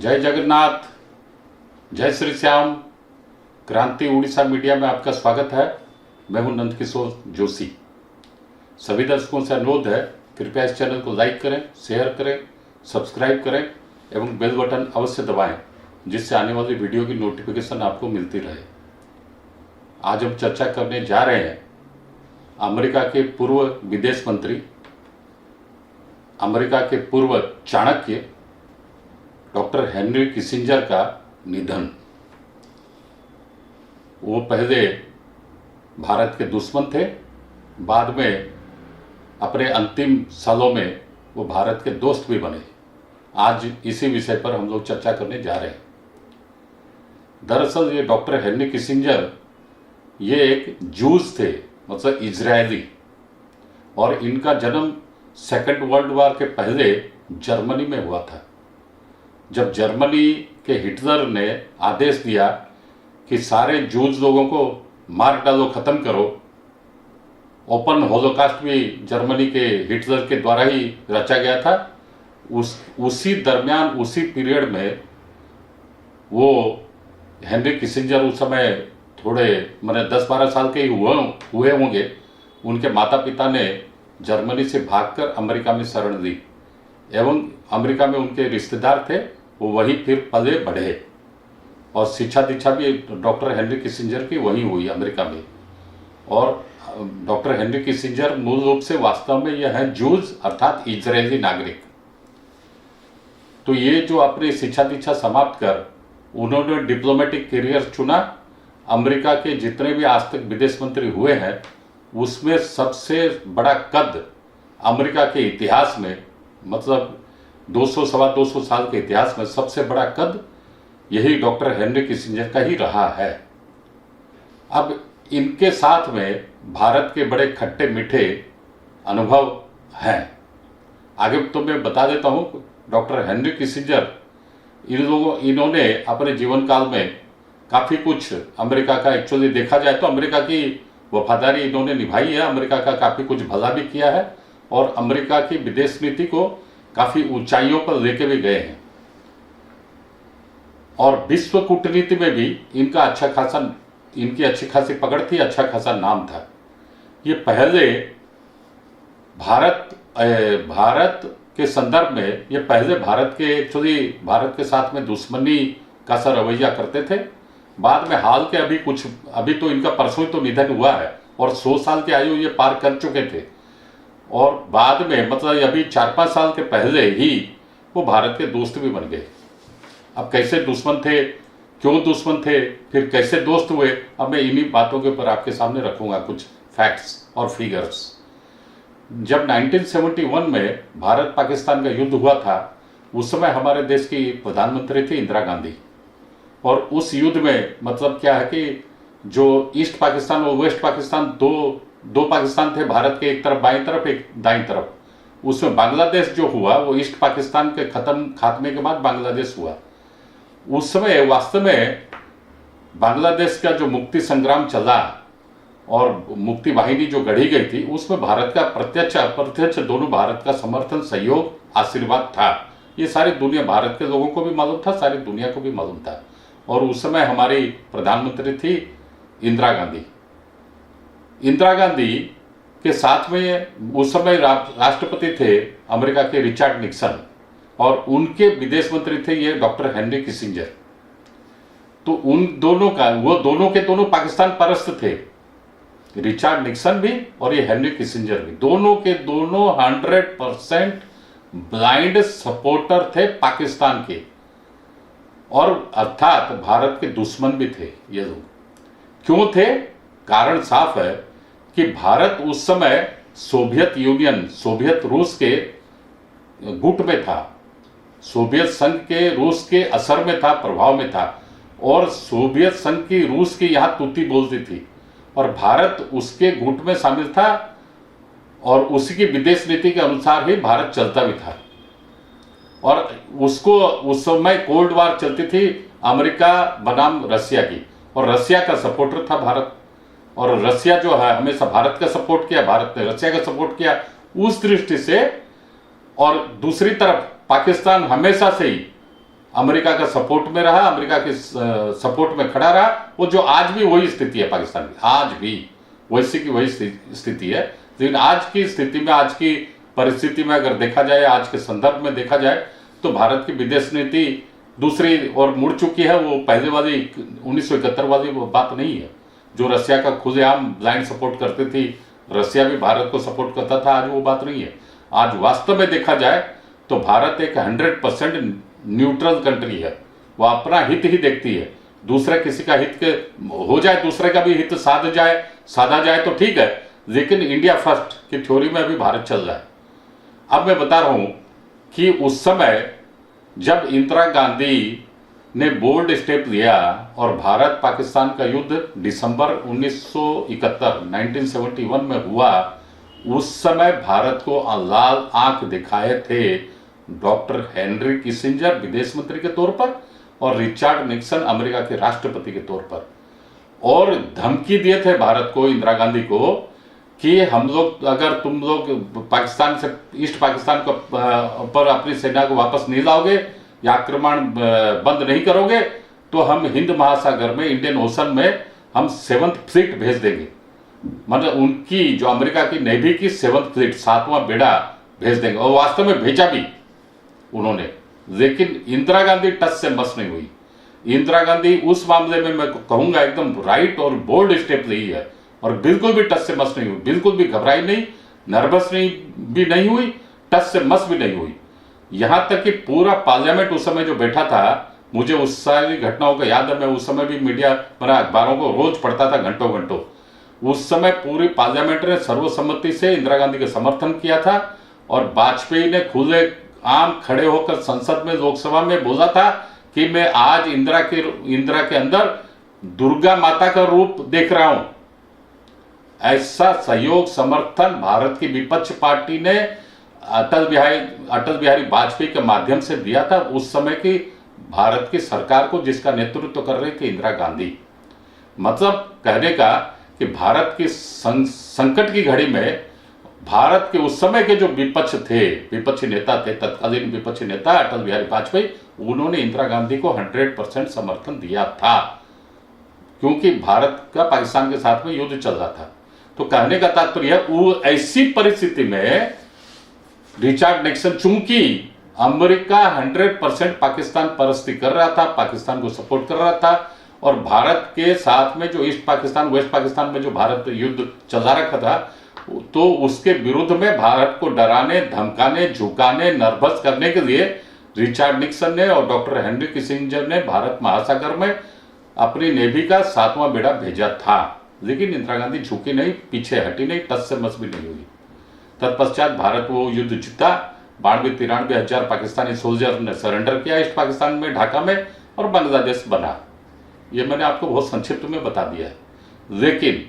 जय जगन्नाथ, जय श्री श्याम। क्रांति उड़ीसा मीडिया में आपका स्वागत है। मैं हूं नंदकिशोर जोशी। सभी दर्शकों से अनुरोध है, कृपया इस चैनल को लाइक करें, शेयर करें, सब्सक्राइब करें एवं बेल बटन अवश्य दबाएं, जिससे आने वाली वीडियो की नोटिफिकेशन आपको मिलती रहे। आज हम चर्चा करने जा रहे हैं अमेरिका के पूर्व विदेश मंत्री, अमेरिका के पूर्व चाणक्य डॉक्टर हेनरी किसिंजर का निधन। वो पहले भारत के दुश्मन थे, बाद में अपने अंतिम सालों में वो भारत के दोस्त भी बने। आज इसी विषय पर हम लोग चर्चा करने जा रहे हैं। दरअसल ये डॉक्टर हेनरी किसिंजर ये एक जूस थे, मतलब इजरायली, और इनका जन्म सेकेंड वर्ल्ड वॉर के पहले जर्मनी में हुआ था। जब जर्मनी के हिटलर ने आदेश दिया कि सारे जूज लोगों को मार डालो, खत्म करो, ओपन होलोकास्ट भी जर्मनी के हिटलर के द्वारा ही रचा गया था। उसी दरमियान, उसी पीरियड में वो हेनरी किसिंजर उस समय थोड़े 10-12 साल के ही हुए होंगे। उनके माता पिता ने जर्मनी से भागकर अमेरिका में शरण ली एवं अमेरिका में उनके रिश्तेदार थे, वो वहीं फिर पले बढ़े और शिक्षा दीक्षा भी डॉक्टर हेनरी किसिंजर की वहीं हुई अमेरिका में। और डॉक्टर हेनरी किसिंजर मूल रूप से वास्तव में यह है जूज, अर्थात इजरायली नागरिक। तो ये जो अपनी शिक्षा दीक्षा समाप्त कर उन्होंने डिप्लोमेटिक करियर चुना। अमेरिका के जितने भी आज तक विदेश मंत्री हुए हैं उसमें सबसे बड़ा कद अमेरिका के इतिहास में, मतलब 200-225 साल के इतिहास में सबसे बड़ा कद यही डॉक्टर हेनरी किसिंजर का ही रहा है। अब इनके साथ में भारत के बड़े खट्टे मीठे अनुभव हैं। आगे तो मैं बता देता हूँ, डॉक्टर हेनरी किसिंजर इन्होंने अपने जीवन काल में काफ़ी कुछ अमेरिका का, एक्चुअली देखा जाए तो अमेरिका की वफादारी इन्होंने निभाई है, अमेरिका का काफ़ी कुछ भला भी किया है और अमेरिका की विदेश नीति को काफ़ी ऊंचाइयों पर लेके भी गए हैं। और विश्व कूटनीति में भी इनकी अच्छी खासी पकड़ थी, अच्छा खासा नाम था। ये पहले भारत के संदर्भ में ये पहले भारत के साथ में दुश्मनी का सा रवैया करते थे। बाद में हाल के अभी तो इनका परसों ही तो निधन हुआ है और 100 साल की आयु ये पार कर चुके थे। और बाद में, मतलब अभी 4-5 साल के पहले ही वो भारत के दोस्त भी बन गए। अब कैसे दुश्मन थे, क्यों दुश्मन थे, फिर कैसे दोस्त हुए, अब मैं इन्हीं बातों के ऊपर आपके सामने रखूंगा कुछ फैक्ट्स और फिगर्स। जब 1971 में भारत पाकिस्तान का युद्ध हुआ था, उस समय हमारे देश की प्रधानमंत्री थी इंदिरा गांधी। और उस युद्ध में मतलब क्या है कि जो ईस्ट पाकिस्तान और वेस्ट पाकिस्तान, दो पाकिस्तान थे भारत के, एक तरफ बाईं तरफ, एक दाईं तरफ। उसमें बांग्लादेश जो हुआ वो ईस्ट पाकिस्तान के खात्मे के बाद बांग्लादेश हुआ। उस समय वास्तव में बांग्लादेश का जो मुक्ति संग्राम चला और मुक्ति वाहिनी जो गढ़ी गई थी, उसमें भारत का प्रत्यक्ष अप्रत्यक्ष दोनों भारत का समर्थन, सहयोग, आशीर्वाद था। ये सारी दुनिया, भारत के लोगों को भी मालूम था, सारी दुनिया को भी मालूम था। और उस समय हमारी प्रधानमंत्री थी इंदिरा गांधी। इंदिरा गांधी के साथ में उस समय राष्ट्रपति थे अमेरिका के रिचर्ड निक्सन और उनके विदेश मंत्री थे ये डॉक्टर हेनरी किसिंजर। तो उन दोनों का, वो दोनों के दोनों पाकिस्तान परस्त थे, रिचर्ड निक्सन भी और ये हेनरी किसिंजर भी। दोनों के दोनों 100% ब्लाइंड सपोर्टर थे पाकिस्तान के, और अर्थात भारत के दुश्मन भी थे ये लोग। क्यों थे? कारण साफ है कि भारत उस समय सोवियत यूनियन, सोवियत रूस के गुट में था, सोवियत संघ के रूस के असर में था, प्रभाव में था। और सोवियत संघ की रूस की यहाँ तूती बोलती थी और भारत उसके गुट में शामिल था और उसी की विदेश नीति के अनुसार ही भारत चलता भी था। और उसको उस समय कोल्ड वार चलती थी अमेरिका बनाम रसिया की, और रसिया का सपोर्टर था भारत। और रसिया जो है हमेशा भारत का सपोर्ट किया, भारत ने रसिया का सपोर्ट किया उस दृष्टि से। और दूसरी तरफ पाकिस्तान हमेशा से ही अमेरिका का सपोर्ट में रहा, अमेरिका के सपोर्ट में खड़ा रहा। वो जो आज भी वही स्थिति है पाकिस्तान की, आज भी वैसी की वही स्थिति है। लेकिन आज की स्थिति में, आज की परिस्थिति में अगर देखा जाए, आज के संदर्भ में देखा जाए, तो भारत की विदेश नीति दूसरी ओर मुड़ चुकी है। वो पहले वाली 1971 वाली वो बात नहीं है, जो रशिया का खुलेआम ब्लाइंड सपोर्ट करती थी, रशिया भी भारत को सपोर्ट करता था, आज वो बात नहीं है। आज वास्तव में देखा जाए तो भारत एक 100% न्यूट्रल कंट्री है। वो अपना हित ही देखती है, दूसरे किसी का हित के हो जाए, दूसरे का भी हित साधा जाए तो ठीक है, लेकिन इंडिया फर्स्ट की थ्योरी में अभी भारत चल रहा है। अब मैं बता रहा हूं कि उस समय जब इंदिरा गांधी ने बोल्ड स्टेप लिया और भारत पाकिस्तान का युद्ध दिसंबर 1971 में हुआ, उस समय भारत को लाल आंख दिखाए थे डॉक्टर हेनरी किसिंजर विदेश मंत्री के तौर पर और रिचर्ड निक्सन अमेरिका के राष्ट्रपति के तौर पर, और धमकी दिए थे भारत को, इंदिरा गांधी को, कि हम लोग, अगर तुम लोग पाकिस्तान से, ईस्ट पाकिस्तान को पर अपनी सेना को वापस नहीं लाओगे या आक्रमण बंद नहीं करोगे, तो हम हिंद महासागर में, इंडियन ओशन में हम 7th फ्लीट भेज देंगे। मतलब उनकी जो अमेरिका की नेवी की 7th फ्लीट, 7वां बेड़ा भेज देंगे। और वास्तव में भेजा भी उन्होंने, लेकिन इंदिरा गांधी टच से मस नहीं हुई। इंदिरा गांधी उस मामले में मैं कहूंगा एकदम राइट और बोल्ड स्टेप ली है, और बिल्कुल भी टच से मस नहीं हुई, बिल्कुल भी घबराई नहीं, नर्वस भी नहीं हुई, टच से मस भी नहीं हुई। यहां तक कि पूरा पार्लियामेंट उस समय जो बैठा था, मुझे उस सारी घटनाओं का याद है, मैं उस समय भी मीडिया, मेरा अखबारों को रोज पढ़ता था घंटों घंटों। उस समय पूरी पार्लियामेंट ने सर्वसम्मति से इंदिरा गांधी का समर्थन किया था, और वाजपेयी ने खुले आम खड़े होकर संसद में, लोकसभा में बोला था कि मैं आज इंदिरा के अंदर दुर्गा माता का रूप देख रहा हूं। ऐसा सहयोग समर्थन भारत की विपक्ष पार्टी ने अटल बिहारी वाजपेयी के माध्यम से दिया था उस समय की भारत की सरकार को, जिसका नेतृत्व कर रही थी इंदिरा गांधी। मतलब कहने का कि भारत की संकट की घड़ी में भारत के उस समय के जो विपक्षी नेता थे, तत्कालीन विपक्षी नेता अटल बिहारी वाजपेयी, उन्होंने इंदिरा गांधी को 100% समर्थन दिया था, क्योंकि भारत का पाकिस्तान के साथ में युद्ध चल रहा था। तो कहने का तात्पर्य, वो ऐसी परिस्थिति में रिचर्ड निक्सन, चूंकि अमेरिका 100% पाकिस्तान परस्ती कर रहा था, पाकिस्तान को सपोर्ट कर रहा था, और भारत के साथ में जो ईस्ट पाकिस्तान, वेस्ट पाकिस्तान में जो भारत युद्ध चला रखा था, तो उसके विरुद्ध में भारत को डराने, धमकाने, झुकाने, नर्वस करने के लिए रिचर्ड निक्सन ने और डॉक्टर हेनरी किसिंजर ने भारत महासागर में अपनी नेवी का 7वां बेड़ा भेजा था। लेकिन इंदिरा गांधी झुकी नहीं, पीछे हटी नहीं, टस से मस भी नहीं हुई। तत्पश्चात भारत वो युद्ध जीता, 92-93 हजार पाकिस्तानी सोल्जर ने सरेंडर किया ईस्ट पाकिस्तान में, ढाका में, और बांग्लादेश बना। ये मैंने आपको बहुत संक्षिप्त में बता दिया है। लेकिन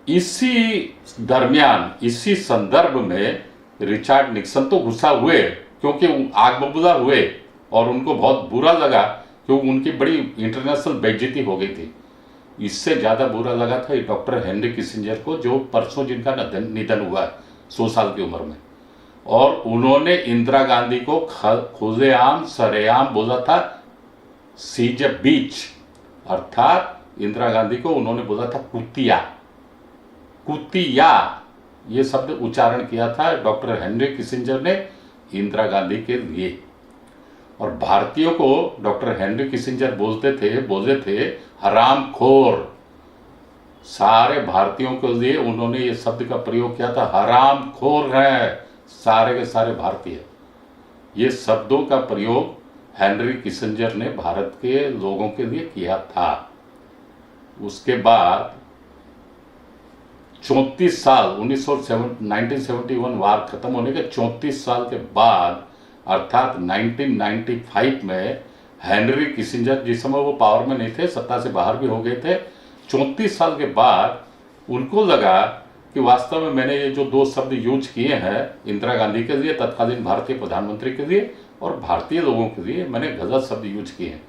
इसी दरमियान, इसी संदर्भ में रिचर्ड निक्सन तो गुस्सा हुए, क्योंकि आग बबूला हुए, और उनको बहुत बुरा लगा, क्योंकि उनकी बड़ी इंटरनेशनल बेइज्जती हो गई थी। इससे ज्यादा बुरा लगा था डॉक्टर हेनरी किसिंजर को, जो परसों जिनका निधन हुआ 100 साल की उम्र में, और उन्होंने इंदिरा गांधी को खुलेआम सरेआम बोला था सीज ए बीच, अर्थात इंदिरा गांधी को उन्होंने बोला था कुतिया, ये शब्द उच्चारण किया था डॉक्टर हेनरी किसिंजर ने इंदिरा गांधी के लिए। और भारतीयों को डॉक्टर हेनरी किसिंजर बोलते थे हरामखोर। सारे भारतीयों के लिए उन्होंने ये शब्द का प्रयोग किया था, हरामखोर हैं सारे के सारे भारतीय। ये शब्दों का प्रयोग हेनरी किसिंजर ने भारत के लोगों के लिए किया था। उसके बाद 34 साल 1971 वार खत्म होने के 34 साल के बाद, अर्थात 1995 में हेनरी किसिंजर, जिस समय वो पावर में नहीं थे, सत्ता से बाहर भी हो गए थे, 34 साल के बाद उनको लगा कि वास्तव में मैंने ये जो 2 शब्द यूज किए हैं इंदिरा गांधी के लिए, तत्कालीन भारतीय प्रधानमंत्री के लिए, और भारतीय लोगों के लिए, मैंने गलत शब्द यूज किए हैं।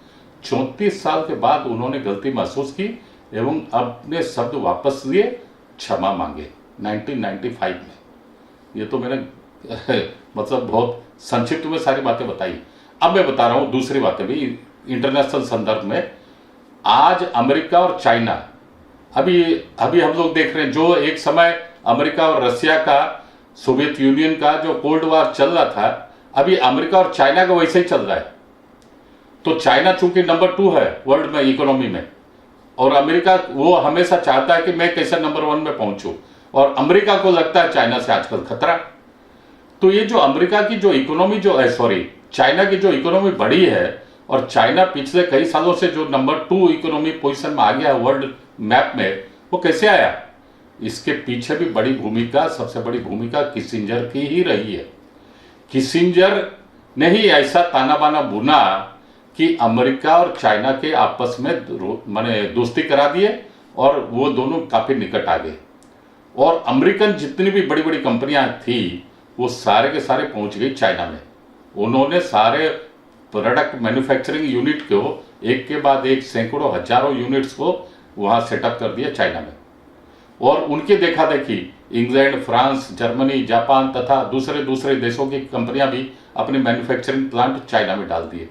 34 साल के बाद उन्होंने गलती महसूस की एवं अपने शब्द वापस लिए, क्षमा मांगे 1995 में। ये तो मैंने मतलब बहुत संक्षिप्त में सारी बातें बताई। अब मैं बता रहा हूं दूसरी बातें भी इंटरनेशनल संदर्भ में। आज अमेरिका और चाइना, अभी अभी हम लोग देख रहे हैं, जो एक समय अमेरिका और रसिया का, सोवियत यूनियन का जो कोल्ड वार चल रहा था, अभी अमेरिका और चाइना का वैसे ही चल रहा है। तो चाइना चूंकि नंबर 2 है वर्ल्ड में इकोनॉमी में, और अमेरिका वो हमेशा चाहता है कि मैं कैसे नंबर 1 में पहुंचूं, और अमेरिका को लगता है चाइना से आजकल खतरा। तो ये जो अमेरिका की जो इकोनॉमी चाइना की जो इकोनॉमी बढ़ी है, और चाइना पिछले कई सालों से जो नंबर 2 इकोनॉमी पोजीशन में आ गया है वर्ल्ड मैप में, वो कैसे आया? इसके पीछे भी बड़ी भूमिका, सबसे बड़ी भूमिका किसिंजर की ही रही है। किसिंजर ने ही ऐसा ताना बाना बुना कि अमेरिका और चाइना के आपस में माने दोस्ती करा दिए, और वो दोनों काफी निकट आ गए। और अमेरिकन जितनी भी बड़ी बड़ी कंपनियां थी, वो सारे के सारे पहुंच गई चाइना में। उन्होंने सारे प्रोडक्ट मैन्युफैक्चरिंग यूनिट को एक के बाद एक सैकड़ों हजारों यूनिट्स को वहां सेटअप कर दिया चाइना में। और उनके देखा देखी इंग्लैंड, फ्रांस, जर्मनी, जापान तथा दूसरे देशों की कंपनियां भी अपने मैन्युफैक्चरिंग प्लांट चाइना में डाल दिए।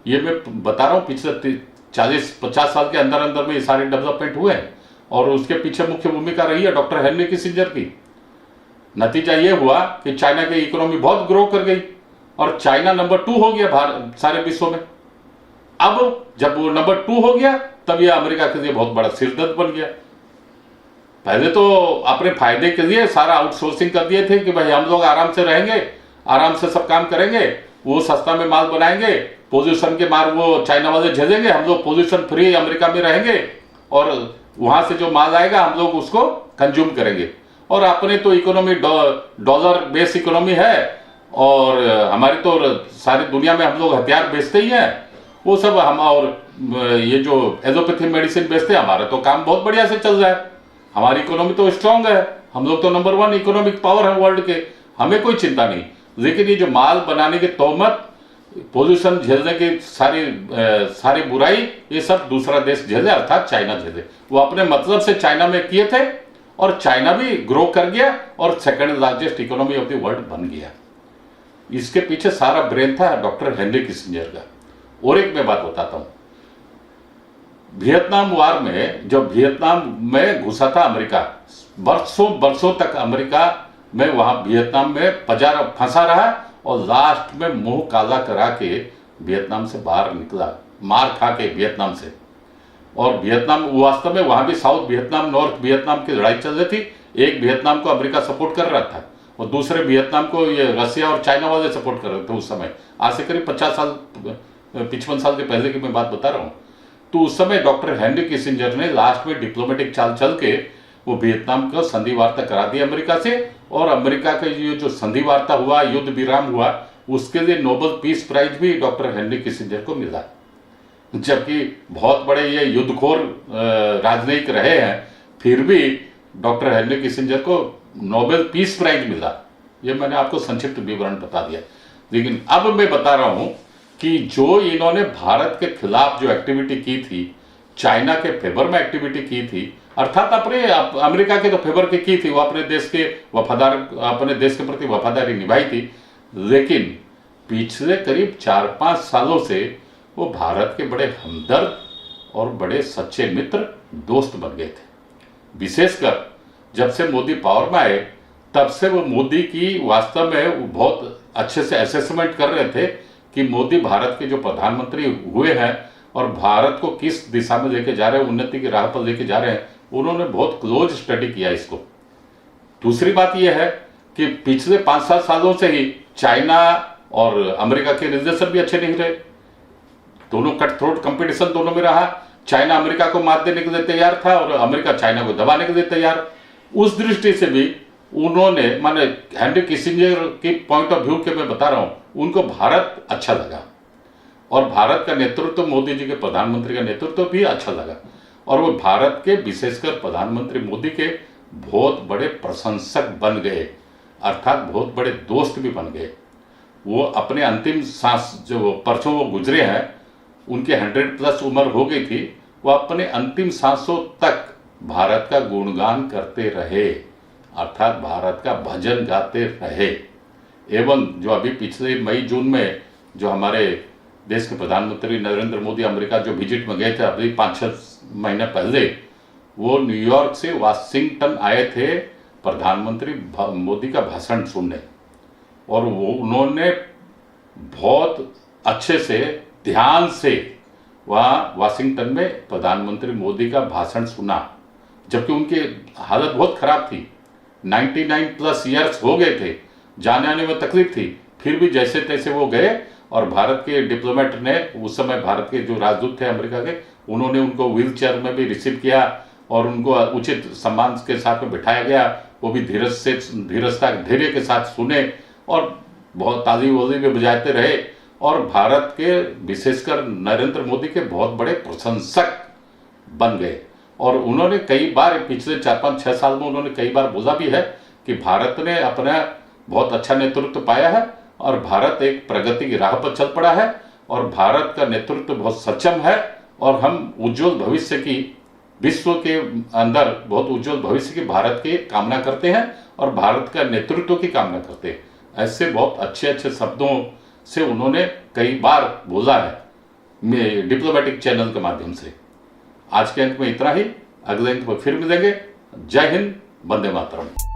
ये मैं बता रहा हूँ पिछले 40-50 साल के अंदर अंदर में ये सारे डेवलपमेंट हुए हैं, और उसके पीछे मुख्य भूमिका रही है डॉक्टर हेनरी किसिंजर की। नतीजा ये हुआ कि चाइना की इकोनॉमी बहुत ग्रो कर गई, और चाइना नंबर 2 हो गया सारे विश्व में। अब जब वो नंबर 2 हो गया, तब ये अमेरिका के लिए बहुत बड़ा सिरदर्द बन गया। पहले तो अपने फायदे के लिए सारा आउटसोर्सिंग कर दिए थे कि भाई हम लोग आराम से रहेंगे, आराम से सब काम करेंगे, वो सस्ता में माल बनाएंगे, पोल्यूशन के मार वो चाइना वाले झेलेंगे, हम लोग पोल्यूशन फ्री अमेरिका में रहेंगे, और वहां से जो माल आएगा हम लोग उसको कंज्यूम करेंगे। और अपने तो इकोनॉमी डॉलर बेस इकोनॉमी है, और हमारी तो सारी दुनिया में हम लोग हथियार बेचते ही हैं, वो सब हम, और ये जो एलोपैथी मेडिसिन बेचते हैं, हमारा तो काम बहुत बढ़िया से चल रहा है, हमारी इकोनॉमी तो स्ट्रांग है, हम लोग तो नंबर 1 इकोनॉमिक पावर है वर्ल्ड के, हमें कोई चिंता नहीं। लेकिन ये जो माल बनाने की तोहमत, पोल्यूशन झेलने की सारी बुराई, ये सब दूसरा देश झेले, अर्थात चाइना झेले। वो अपने मतलब से चाइना में किए थे, और चाइना भी ग्रो कर गया और second largest economy of the world बन गया। इसके पीछे सारा ब्रेन था डॉक्टर हेनरी किसिंजर का। और एक मैं बात बताता हूं, वियतनाम वार में जब वियतनाम में घुसा था अमेरिका, बरसों तक अमेरिका में वहां वियतनाम में फंसा रहा, और लास्ट में मुंह काला करा के वियतनाम से बाहर निकला, मार खा के वियतनाम से। और वियतनाम वास्तव में वहां भी साउथ वियतनाम, नॉर्थ वियतनाम की लड़ाई चल रही थी। एक वियतनाम को अमेरिका सपोर्ट कर रहा था, और दूसरे वियतनाम को ये रसिया और चाइना वाले सपोर्ट कर रहे थे उस समय। आज से करीब 55 साल के पहले की मैं बात बता रहा हूँ। तो उस समय डॉक्टर हेनरी किसिंजर ने लास्ट में डिप्लोमेटिक चाल चल के वो वियतनाम को संधि वार्ता करा दी अमेरिका से, और अमेरिका का ये जो संधि वार्ता हुआ, युद्ध विराम हुआ, उसके लिए नोबेल पीस प्राइज भी डॉक्टर हेनरी किसिंजर को मिला। जबकि बहुत बड़े ये युद्धखोर राजनयिक रहे हैं, फिर भी डॉक्टर हेनरी किसिंजर को नोबेल पीस प्राइज मिला। ये मैंने आपको संक्षिप्त विवरण बता दिया। लेकिन अब मैं बता रहा हूं कि जो इन्होंने भारत के खिलाफ जो एक्टिविटी की थी, चाइना के फेवर में एक्टिविटी की थी, अर्थात अपने अमेरिका के तो फेवर की थी, वो अपने देश के प्रति वफादारी निभाई थी। लेकिन पिछले करीब 4-5 सालों से वो भारत के बड़े हमदर्द और बड़े सच्चे मित्र, दोस्त बन गए थे। विशेषकर जब से मोदी पावर में आए, तब से वो मोदी की वास्तव में बहुत अच्छे से असेसमेंट कर रहे थे कि मोदी भारत के जो प्रधानमंत्री हुए हैं और भारत को किस दिशा में लेके जा रहे हैं, उन्नति की राह पर लेके जा रहे हैं, उन्होंने बहुत क्लोज स्टडी किया इसको। दूसरी बात यह है कि पिछले 5-7 सालों से ही चाइना और अमेरिका के रिलेशन भी अच्छे नहीं रहे, दोनों कट थ्रोट कंपटीशन दोनों में रहा। चाइना अमेरिका को मात देने के लिए तैयार था, और अमेरिका चाइना को दबाने के लिए तैयार। उस दृष्टि से भी उन्होंने, माने हेनरी किसिंजर की पॉइंट ऑफ व्यू के मैं बता रहा हूं, उनको भारत अच्छा लगा, और भारत का नेतृत्व, मोदी जी के प्रधानमंत्री का नेतृत्व भी अच्छा लगा, और वो भारत के विशेषकर प्रधानमंत्री मोदी के बहुत बड़े प्रशंसक बन गए, अर्थात बहुत बड़े दोस्त भी बन गए। वो अपने अंतिम सांस जो परसों वो गुजरे हैं, उनके 100+ उम्र हो गई थी, वो अपने अंतिम सांसों तक भारत का गुणगान करते रहे, अर्थात भारत का भजन गाते रहे। एवं जो अभी पिछले मई जून में जो हमारे देश के प्रधानमंत्री नरेंद्र मोदी अमेरिका जो विजिट में गए थे अभी 5-6 महीने पहले, वो न्यूयॉर्क से वाशिंगटन आए थे प्रधानमंत्री मोदी का भाषण सुनने, और वो उन्होंने बहुत अच्छे से ध्यान से वहाँ वाशिंगटन में प्रधानमंत्री मोदी का भाषण सुना, जबकि उनकी हालत बहुत खराब थी। 99+ ईयर्स हो गए थे, जाने आने में तकलीफ थी, फिर भी जैसे तैसे वो गए, और भारत के डिप्लोमेट ने, उस समय भारत के जो राजदूत थे अमेरिका के, उन्होंने उनको व्हील चेयर में भी रिसीव किया और उनको उचित सम्मान के साथ में बिठाया गया। वो भी धैर्य के साथ सुने और बहुत ताली वाली भी बजाते रहे, और भारत के विशेषकर नरेंद्र मोदी के बहुत बड़े प्रशंसक बन गए। और उन्होंने कई बार पिछले 4-5-6 साल में उन्होंने कई बार बोला भी है कि भारत ने अपना बहुत अच्छा नेतृत्व पाया है और भारत एक प्रगति की राह पर चल पड़ा है, और भारत का नेतृत्व बहुत सक्षम है, और हम उज्जवल भविष्य की, विश्व के अंदर बहुत उज्जवल भविष्य की भारत की कामना करते हैं और भारत का नेतृत्व की कामना करते हैं। ऐसे बहुत अच्छे अच्छे शब्दों से उन्होंने कई बार बोला है डिप्लोमेटिक चैनल के माध्यम से। आज के अंक में इतना ही, अगले अंक में फिर मिलेंगे। जय हिंद, वंदे मातरम।